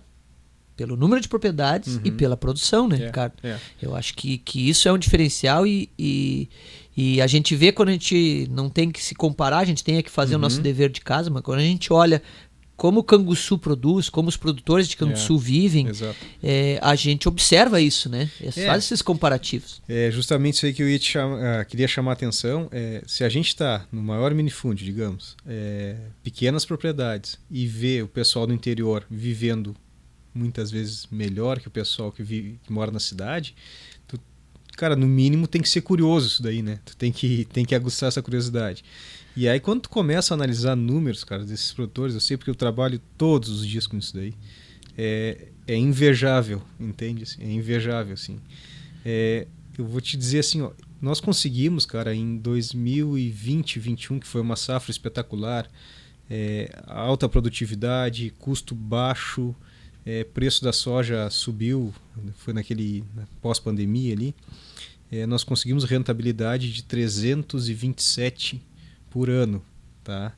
pelo número de propriedades e pela produção, né, Ricardo? Eu acho que isso é um diferencial e a gente vê quando a gente não tem que se comparar, a gente tem que fazer o nosso dever de casa, mas quando a gente olha como o Canguçu produz, como os produtores de Canguçu vivem, a gente observa isso, né? Faz esses comparativos. É justamente isso aí que eu queria chamar a atenção. Se a gente está no maior minifúndio, digamos, pequenas propriedades, e vê o pessoal do interior vivendo muitas vezes melhor que o pessoal que mora na cidade, cara, no mínimo tem que ser curioso isso daí, né? Tu tem que aguçar essa curiosidade. E aí quando tu começa a analisar números, cara, desses produtores, eu sei porque eu trabalho todos os dias com isso daí, é invejável, entende? Assim, é invejável, assim. Eu vou te dizer assim, ó, nós conseguimos, cara, em 2020, 2021, que foi uma safra espetacular, alta produtividade, custo baixo, preço da soja subiu, foi na pós-pandemia ali, nós conseguimos rentabilidade de 327 por ano, tá?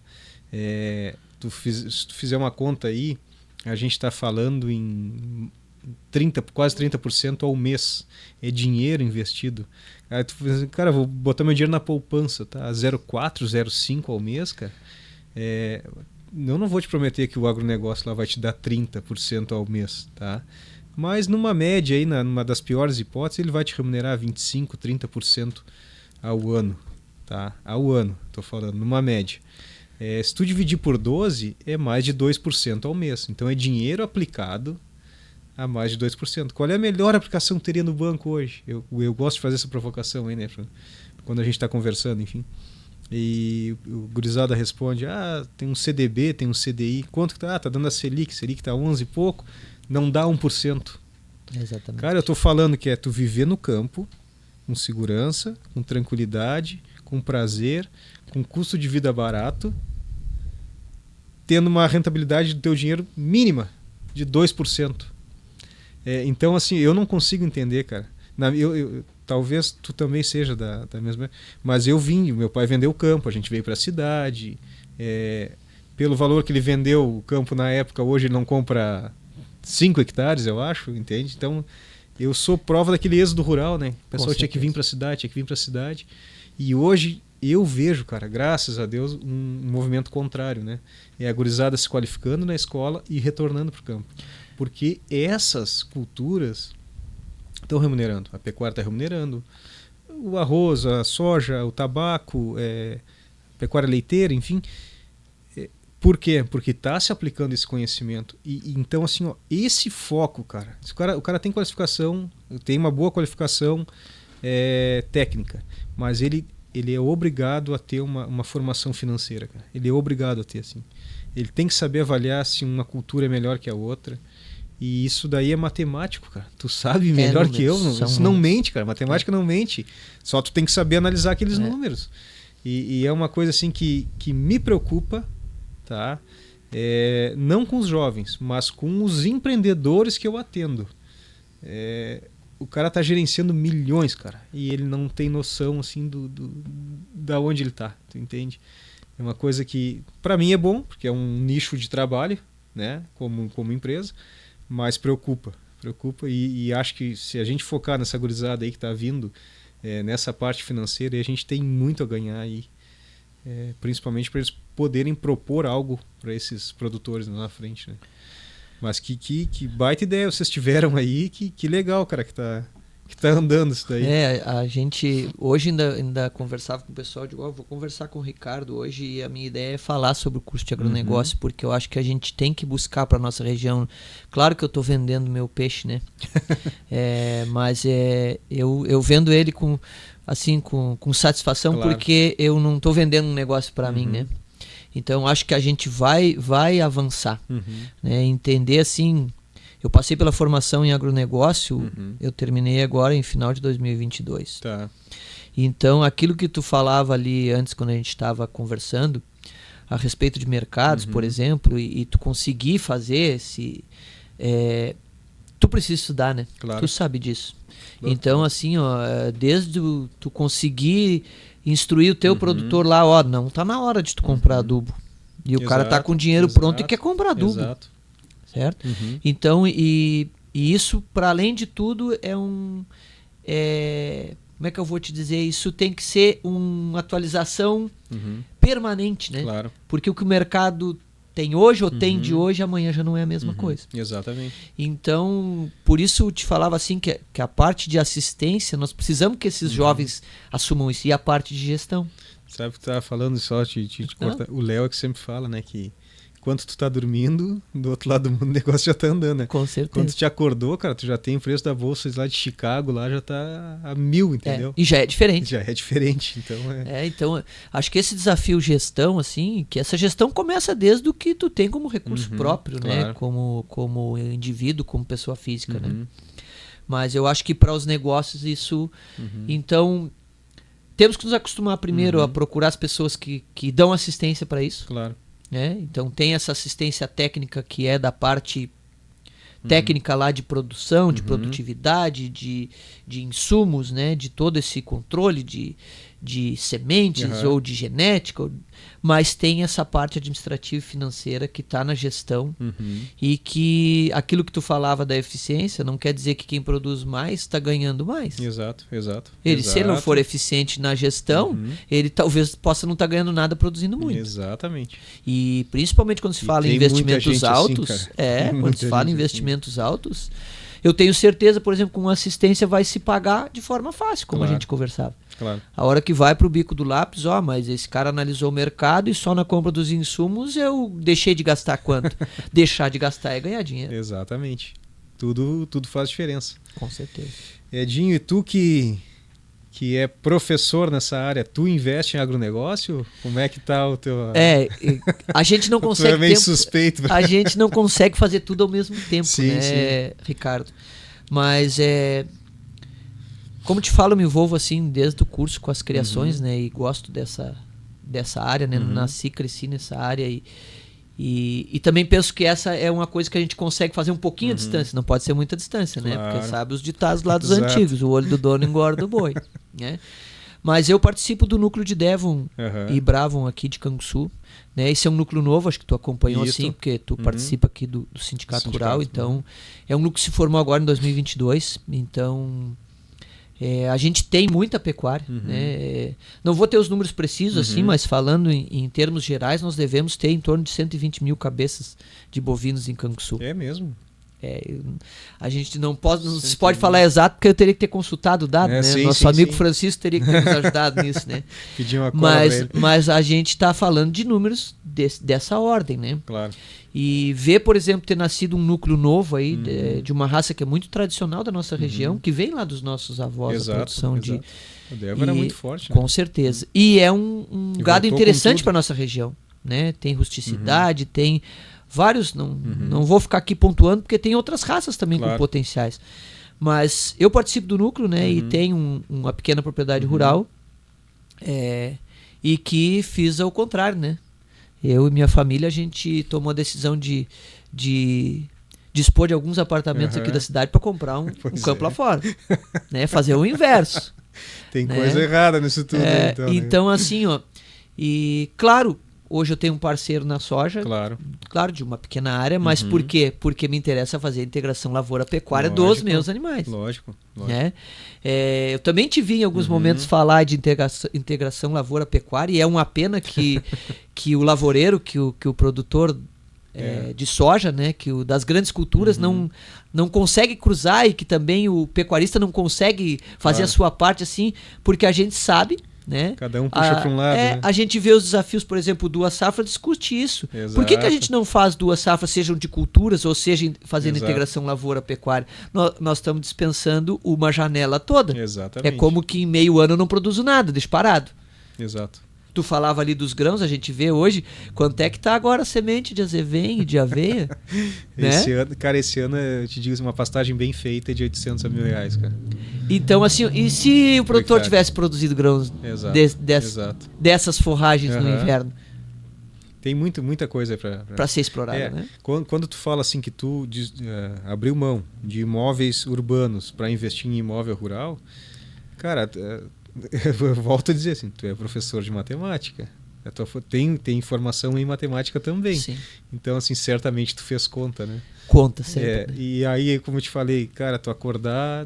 Se tu fizer uma conta aí, a gente está falando em quase 30% ao mês. É dinheiro investido. Aí tu pensa, cara, vou botar meu dinheiro na poupança, tá? 0,4, 0,5 ao mês, cara. Eu não vou te prometer que o agronegócio lá vai te dar 30% ao mês, tá? Mas numa média aí, numa das piores hipóteses, ele vai te remunerar 25, 30% ao ano, tá? Ao ano, tô falando, numa média. Se tu dividir por 12, é mais de 2% ao mês. Então é dinheiro aplicado a mais de 2%. Qual é a melhor aplicação que teria no banco hoje? Eu gosto de fazer essa provocação aí, né? Quando a gente está conversando, enfim. E o gurizada responde, tem um CDB, tem um CDI. Quanto que tá? Tá dando a Selic tá 11 e pouco. Não dá 1%. Exatamente. Cara, eu tô falando que é tu viver no campo, com segurança, com tranquilidade, com prazer, com custo de vida barato, tendo uma rentabilidade do teu dinheiro mínima, de 2%. Então, assim, eu não consigo entender, cara. Talvez tu também seja da mesma... Mas meu pai vendeu o campo, a gente veio para a cidade. Pelo valor que ele vendeu o campo na época, hoje ele não compra 5 hectares, eu acho, entende? Então, eu sou prova daquele êxodo rural, né? O pessoal tinha que vir para a cidade, E hoje eu vejo, cara, graças a Deus, um movimento contrário, né? A gurizada se qualificando na escola e retornando para o campo. Porque essas culturas estão remunerando. A pecuária está remunerando. O arroz, a soja, o tabaco, a pecuária leiteira, enfim. Por quê? Porque está se aplicando esse conhecimento. Então, assim, esse foco, cara. O cara tem qualificação, tem uma boa qualificação técnica, mas ele é obrigado a ter uma formação financeira, cara. Ele é obrigado a ter, assim. Ele tem que saber avaliar se uma cultura é melhor que a outra. E isso daí é matemático, cara. Tu sabe melhor que eu. Isso não mente, cara. Matemática não mente. Só tu tem que saber analisar aqueles números. E é uma coisa assim que me preocupa, tá? Não com os jovens, mas com os empreendedores que eu atendo. O cara tá gerenciando milhões, cara. E ele não tem noção, assim, da onde ele tá. Tu entende? É uma coisa que, para mim, é bom, porque é um nicho de trabalho, né? Como empresa. Mas preocupa e acho que se a gente focar nessa gurizada aí que está vindo nessa parte financeira, a gente tem muito a ganhar aí, principalmente para eles poderem propor algo para esses produtores lá na frente, né? Mas que baita ideia vocês tiveram aí, que legal, cara, que tá andando isso daí. A gente hoje ainda conversava com o pessoal, digo, vou conversar com o Ricardo hoje e a minha ideia é falar sobre o curso de agronegócio, porque eu acho que a gente tem que buscar para nossa região. Claro que eu estou vendendo meu peixe, né? Mas eu vendo ele com satisfação, claro, porque eu não estou vendendo um negócio para mim, né? Então acho que a gente vai avançar, né? Entender assim. Eu passei pela formação em agronegócio, eu terminei agora em final de 2022. Tá. Então, aquilo que tu falava ali antes, quando a gente estava conversando, a respeito de mercados, por exemplo, e tu conseguir fazer esse... tu precisa estudar, né? Claro. Tu sabe disso. Então, assim, desde tu conseguir instruir o teu produtor lá, não tá na hora de tu comprar adubo. E o cara tá com dinheiro pronto e quer comprar adubo. Exato. Certo? Então, e isso, para além de tudo, como é que eu vou te dizer? Isso tem que ser uma atualização permanente, né? Claro. Porque o que o mercado tem hoje ou tem de hoje, amanhã já não é a mesma coisa. Exatamente. Então, por isso eu te falava assim que a parte de assistência, nós precisamos que esses jovens assumam isso. E a parte de gestão. Sabe que tu estava falando só, te cortar. O Léo é que sempre fala, né, que enquanto tu tá dormindo, do outro lado do mundo o negócio já tá andando, né? Com certeza. Quando tu te acordou, cara, tu já tem o preço da bolsa lá de Chicago, lá já tá a 1.000, entendeu? E já é diferente. Já é diferente, então então, acho que esse desafio gestão, assim, que essa gestão começa desde o que tu tem como recurso próprio, né? Claro. Como indivíduo, como pessoa física, né? Mas eu acho que para os negócios isso... Então, temos que nos acostumar primeiro a procurar as pessoas que dão assistência para isso. Claro. Né? Então tem essa assistência técnica que é da parte técnica lá de produção, de produtividade, de insumos, né? De todo esse controle de sementes ou de genética, mas tem essa parte administrativa e financeira que está na gestão e que aquilo que tu falava da eficiência não quer dizer que quem produz mais está ganhando mais. Exato. Se ele não for eficiente na gestão, ele talvez possa não estar ganhando nada produzindo muito. Exatamente. E principalmente quando se fala em investimentos altos, assim, quando se fala em investimentos altos, eu tenho certeza, por exemplo, que uma assistência vai se pagar de forma fácil, como a gente conversava. Claro. A hora que vai para o bico do lápis, mas esse cara analisou o mercado e só na compra dos insumos eu deixei de gastar quanto? Deixar de gastar é ganhar dinheiro. Exatamente. Tudo faz diferença. Com certeza. Edinho, e tu que é professor nessa área, tu investe em agronegócio? Como é que tá o teu... A gente não consegue... Tu é meio suspeito. A gente não consegue fazer tudo ao mesmo tempo, sim, né, sim. Ricardo? Mas como te falo, eu me envolvo assim desde o curso com as criações, né? E gosto dessa área, né? Nasci, cresci nessa área e também penso que essa é uma coisa que a gente consegue fazer um pouquinho a distância. Não pode ser muita distância, né? Claro. Porque sabe os ditados lá dos antigos. O olho do dono engorda o boi, né? Mas eu participo do núcleo de Devon e Bravon aqui de Canguçu, né? Esse é um núcleo novo, acho que tu acompanhou assim, porque tu participa aqui do Sindicato Rural. Então, é um núcleo que se formou agora em 2022. Então... a gente tem muita pecuária, né? Não vou ter os números precisos assim, mas falando em termos gerais, nós devemos ter em torno de 120 mil cabeças de bovinos em Canguçu. É mesmo? A gente não se pode falar exato porque eu teria que ter consultado o dado, né? Nosso amigo Francisco teria que ter nos ajudado nisso, né? Pedir uma cola mas a gente está falando de números dessa ordem, né? Claro. E ver, por exemplo, ter nascido um núcleo novo aí de uma raça que é muito tradicional da nossa região, que vem lá dos nossos avós, a produção de... O Devon era muito forte, né? Com certeza. E é um gado interessante para nossa região, né? Tem rusticidade, tem vários, não vou ficar aqui pontuando, porque tem outras raças também com potenciais. Mas eu participo do núcleo, né? E tenho uma pequena propriedade rural e que fiz ao contrário, né? Eu e minha família, a gente tomou a decisão de dispor de alguns apartamentos aqui da cidade para comprar um campo lá fora, né? Fazer o inverso. Tem coisa errada nisso tudo. Então, assim, e claro, hoje eu tenho um parceiro na soja, claro, de uma pequena área, mas por quê? Porque me interessa fazer a integração lavoura-pecuária dos meus animais. Lógico. Né? Eu também te vi em alguns momentos falar de integração lavoura-pecuária e é uma pena que o lavoureiro, que o produtor de soja, né, que o das grandes culturas não consegue cruzar e que também o pecuarista não consegue fazer a sua parte assim, porque a gente sabe, né? Cada um puxa para um lado. Né? A gente vê os desafios, por exemplo, duas safras, discute isso. Exato. Por que a gente não faz duas safras, sejam de culturas ou seja fazendo integração lavoura-pecuária? Nós estamos dispensando uma janela toda. Exatamente. É como que em meio ano eu não produzo nada, deixo parado. Exato. Tu falava ali dos grãos, a gente vê hoje quanto é que tá agora a semente de azevém e de aveia. Esse ano, eu te digo, uma pastagem bem feita de 800 a R$1.000, cara. Então, assim, e se o produtor tivesse produzido grãos dessas forragens no inverno? Tem muita coisa para ser explorada, né? Quando tu fala assim que tu abriu mão de imóveis urbanos para investir em imóvel rural, cara... Eu volto a dizer assim, tu é professor de matemática, tem formação em matemática também. Sim. Então, assim, certamente tu fez conta, né? Conta, certo. E aí, como eu te falei, cara, tu acordar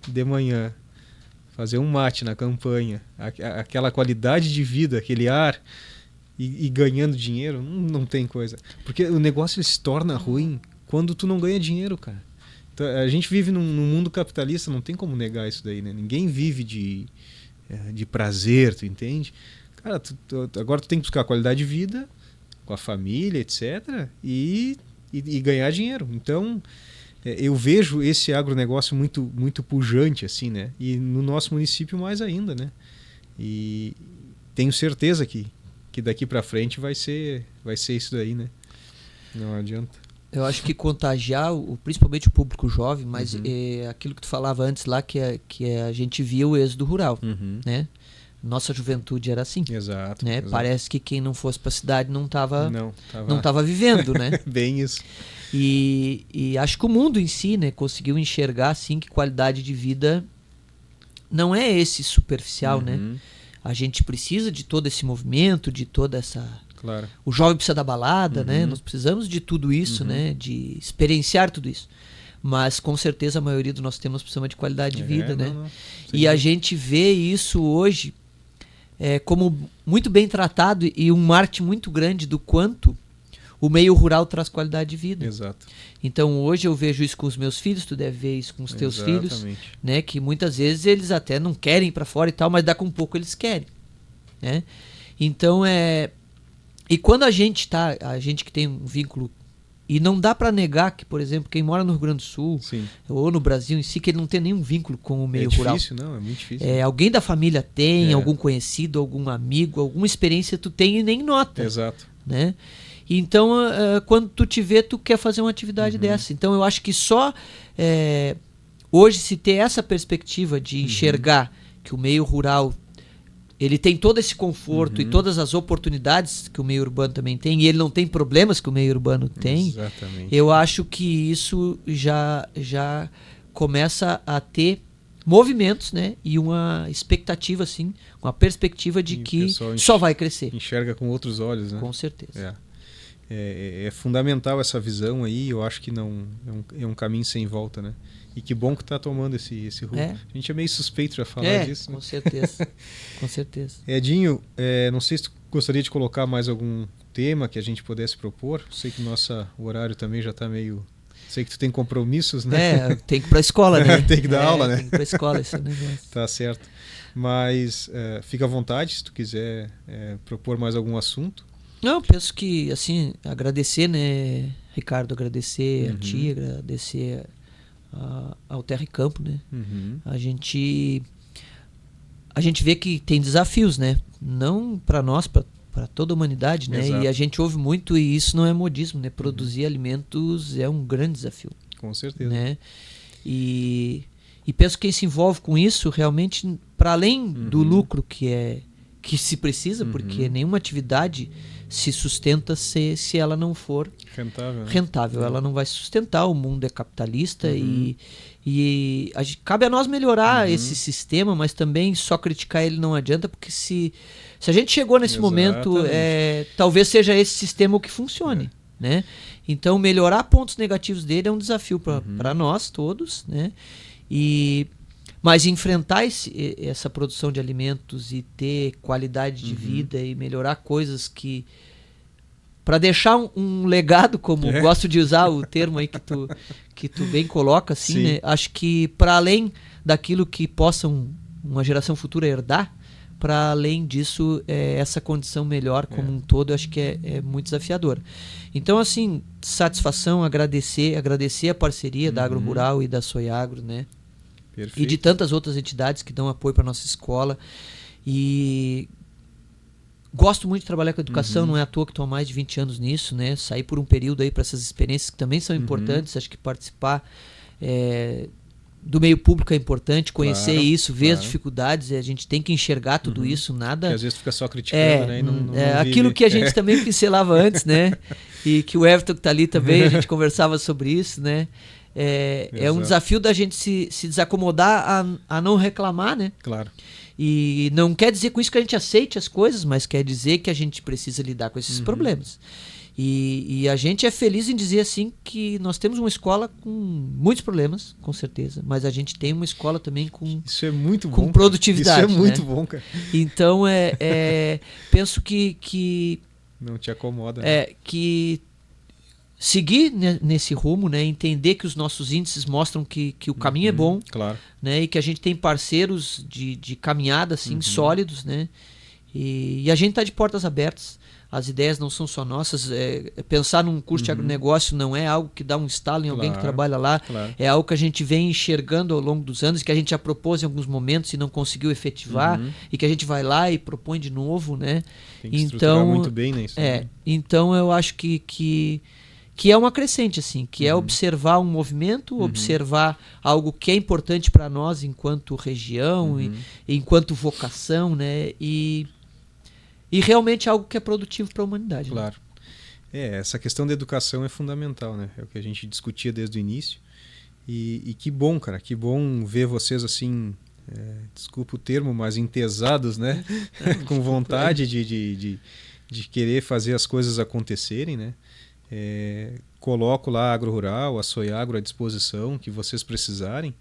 de manhã, fazer um mate na campanha, aquela qualidade de vida, aquele ar, e ganhando dinheiro, não tem coisa. Porque o negócio se torna ruim quando tu não ganha dinheiro, cara. Então, a gente vive num mundo capitalista, não tem como negar isso daí, né? Ninguém vive de prazer, tu entende? Cara, agora tu tem que buscar qualidade de vida com a família, etc. E ganhar dinheiro. Então, eu vejo esse agronegócio muito pujante, assim, né? E no nosso município mais ainda, né? E tenho certeza que daqui para frente vai ser isso daí, né? Não adianta. Eu acho que contagiar, principalmente o público jovem, mas aquilo que tu falava antes lá, que a gente via o êxodo rural, né? Nossa juventude era assim. Exato. Né? Exato. Parece que quem não fosse para a cidade não estava não tava vivendo, né? Bem isso. E acho que o mundo em si, né, conseguiu enxergar assim que qualidade de vida não é esse superficial, né? A gente precisa de todo esse movimento, de toda essa... Claro. O jovem precisa da balada, né? Nós precisamos de tudo isso, né? De experienciar tudo isso. Mas com certeza a maioria do nosso tempo nós precisamos de qualidade de vida, né? E a gente vê isso hoje como muito bem tratado e um marketing muito grande do quanto o meio rural traz qualidade de vida. Exato. Então hoje eu vejo isso com os meus filhos, tu deve ver isso com os teus filhos, né? Que muitas vezes eles até não querem ir para fora e tal, mas daqui a um pouco eles querem, né? Então e quando a gente que tem um vínculo, e não dá para negar que, por exemplo, quem mora no Rio Grande do Sul, ou no Brasil em si, que ele não tem nenhum vínculo com o meio rural. É difícil, não, é muito difícil. Alguém da família tem, algum conhecido, algum amigo, alguma experiência tu tem e nem nota. Exato. Né? Então, quando tu te vê, tu quer fazer uma atividade dessa. Então, eu acho que só hoje se ter essa perspectiva de enxergar que o meio rural ele tem todo esse conforto e todas as oportunidades que o meio urbano também tem, e ele não tem problemas que o meio urbano tem. Exatamente. Eu acho que isso já começa a ter movimentos, né? E uma expectativa, assim, uma perspectiva de que só vai crescer. Enxerga com outros olhos, né? Com certeza. É fundamental essa visão aí, eu acho que não é um caminho sem volta, né? E que bom que está tomando esse rumo. A gente é meio suspeito já falar disso. Com certeza. Com certeza. Edinho, não sei se tu gostaria de colocar mais algum tema que a gente pudesse propor. Sei que o horário também já está meio... Sei que tu tem compromissos, né? Tem que ir para a escola, né? Tem que dar aula, né? Tem que ir para a escola, esse negócio. Tá certo. Mas fica à vontade se tu quiser propor mais algum assunto. Não, eu penso que, assim, agradecer, né, Ricardo? Agradecer a ti, agradecer ao Terra e Campo, né? A gente vê que tem desafios, né? Não para nós, para toda a humanidade, né? Exato. E a gente ouve muito, e isso não é modismo, né? Produzir alimentos é um grande desafio. Com certeza. Né? E penso que quem se envolve com isso, realmente, para além do lucro que se precisa, porque nenhuma atividade se sustenta se ela não for rentável. Ela não vai se sustentar, o mundo é capitalista e cabe a nós melhorar esse sistema, mas também só criticar ele não adianta, porque se a gente chegou nesse momento, talvez seja esse sistema o que funcione. Né? Então melhorar pontos negativos dele é um desafio para nós todos, né? Mas enfrentar essa produção de alimentos e ter qualidade de vida e melhorar coisas para deixar um legado, como gosto de usar o termo aí que tu bem coloca, assim, né? Acho que para além daquilo que possa uma geração futura herdar, para além disso, essa condição melhor como um todo, eu acho que é muito desafiador. Então, assim, satisfação, agradecer a parceria da Agro Rural e da Soiagro, né? Perfeito. E de tantas outras entidades que dão apoio para nossa escola. E gosto muito de trabalhar com educação, não é à toa que estou há mais de 20 anos nisso, né? Sair por um período aí para essas experiências que também são importantes. Acho que participar do meio público é importante, conhecer isso, ver as dificuldades, a gente tem que enxergar tudo isso, nada... Porque às vezes fica só criticando, né? E não aquilo que a gente também pincelava antes, né? E que o Everton que está ali também, a gente conversava sobre isso, né? É um desafio da gente se desacomodar a não reclamar, né? Claro. E não quer dizer com isso que a gente aceite as coisas, mas quer dizer que a gente precisa lidar com esses problemas. E a gente é feliz em dizer assim que nós temos uma escola com muitos problemas, com certeza, mas a gente tem uma escola também com isso é muito com bom, produtividade. Isso é muito né? bom, cara. Então penso que não te acomoda. Que seguir nesse rumo, né? Entender que os nossos índices mostram que o caminho é bom, claro. Né? E que a gente tem parceiros de caminhada assim, sólidos, né? E a gente está de portas abertas. As ideias não são só nossas. Pensar num curso de agronegócio não é algo que dá um estalo em alguém que trabalha lá. Claro. É algo que a gente vem enxergando ao longo dos anos, que a gente já propôs em alguns momentos e não conseguiu efetivar, e que a gente vai lá e propõe de novo, né? Tem que estruturar muito bem, né? Então eu acho que que é uma crescente, assim, que é observar um movimento, observar algo que é importante para nós enquanto região, e enquanto vocação, né? E realmente algo que é produtivo para a humanidade. Claro. Né? Essa questão da educação é fundamental, né? É o que a gente discutia desde o início. E que bom, cara, que bom ver vocês assim, desculpa o termo, mas entesados, né? Com vontade de querer fazer as coisas acontecerem, né? Coloco lá a Agro Rural, a Soiagro à disposição, que vocês precisarem.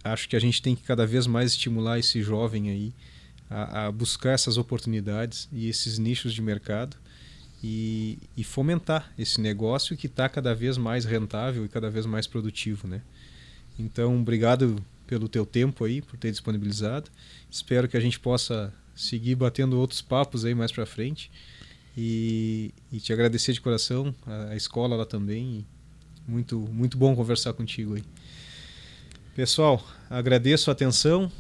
Acho que a gente tem que cada vez mais estimular esse jovem aí a buscar essas oportunidades e esses nichos de mercado e fomentar esse negócio que está cada vez mais rentável e cada vez mais produtivo, né? Então, obrigado pelo teu tempo aí, por ter disponibilizado. Espero que a gente possa seguir batendo outros papos aí mais para frente. E te agradecer de coração, a escola lá também. Muito, muito bom conversar contigo aí. Pessoal, agradeço a atenção,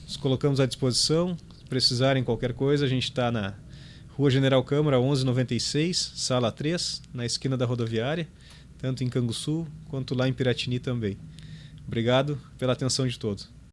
nos colocamos à disposição. Se precisarem qualquer coisa, a gente está na Rua General Câmara 1196, Sala 3, na esquina da rodoviária, tanto em Canguçu quanto lá em Piratini também. Obrigado pela atenção de todos.